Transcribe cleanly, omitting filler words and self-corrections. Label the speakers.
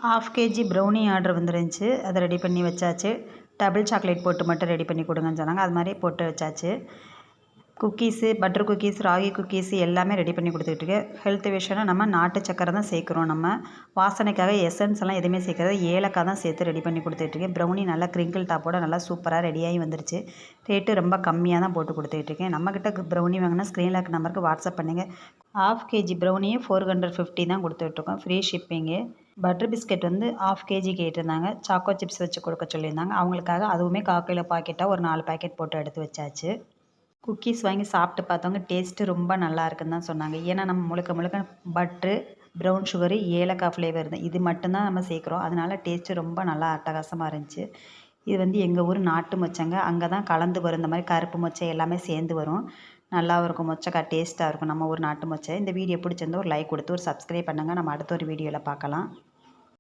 Speaker 1: 1/2 KG brownie order வந்துருந்துச்சு. அதை ready பண்ணி வச்சாச்சு. டபுள் சாக்லேட் போட்டு மட்டும் ரெடி பண்ணி கொடுங்கன்னு சொன்னாங்க. அது மாதிரி போட்டு வச்சாச்சு. Cookies, butter cookies, ragi cookies எல்லாமே ரெடி பண்ணி கொடுத்துட்ருக்கேன். ஹெல்த் விஷயம்னா நம்ம நாட்டு சக்கரை தான் சேர்க்குறோம். நம்ம வாசனைக்காக எசன்ஸ் எல்லாம் எதுவுமே சேர்க்காத ஏலக்காய் தான் சேர்த்து ரெடி பண்ணி கொடுத்துட்ருக்கேன். ப்ரௌனி நல்லா கிரிங்கிள் டாப்போட நல்லா சூப்பராக ரெடியாகி வந்துருச்சு. ரேட்டு ரொம்ப கம்மியாக தான் போட்டு கொடுத்துட்ருக்கேன். நம்மக்கிட்ட ப்ரௌனி வாங்கினா ஸ்க்ரீனில் இருக்க நம்பருக்கு வாட்ஸ்அப் பண்ணுங்கள். 1/2 கேஜி ப்ரௌனியே 450 தான் கொடுத்துட்ருக்கோம். Free shipping. பட்டர் பிஸ்கெட் வந்து 1/2 கேஜி கேட்டிருந்தாங்க. சாக்கோ சிப்ஸ் வச்சு கொடுக்க சொல்லியிருந்தாங்க. அவங்களுக்காக அதுவுமே 1/4 கிலோ பாக்கெட்டாக ஒரு 4 பாக்கெட் போட்டு எடுத்து வச்சாச்சு. குக்கீஸ் வாங்கி சாப்பிட்டு பார்த்தவங்க டேஸ்ட்டு ரொம்ப நல்லா இருக்குன்னு தான் சொன்னாங்க. ஏன்னா நம்ம முழுக்க முழுக்க பட்ரு, ப்ரௌன் சுகரு, ஏலக்காய் ஃப்ளேவர் தான். இது மட்டும்தான் நம்ம சேர்க்குறோம். அதனால டேஸ்ட்டு ரொம்ப நல்லா அட்டகாசமாக இருந்துச்சு. இது வந்து எங்கள் ஊர் நாட்டு மொச்சங்க. அங்கே தான் கலந்து வரும். இந்த மாதிரி கருப்பு மொச்சை எல்லாமே சேர்ந்து வரும். நல்லாவும் இருக்கும். மொச்சக்காய் டேஸ்ட்டாக இருக்கும். நம்ம ஊர் நாட்டு மொச்சை. இந்த வீடியோ பிடிச்சிருந்தா ஒரு லைக் கொடுத்து ஒரு சப்ஸ்கிரைப் பண்ணுங்கள். நம்ம அடுத்த ஒரு வீடியோவில் பார்க்கலாம்.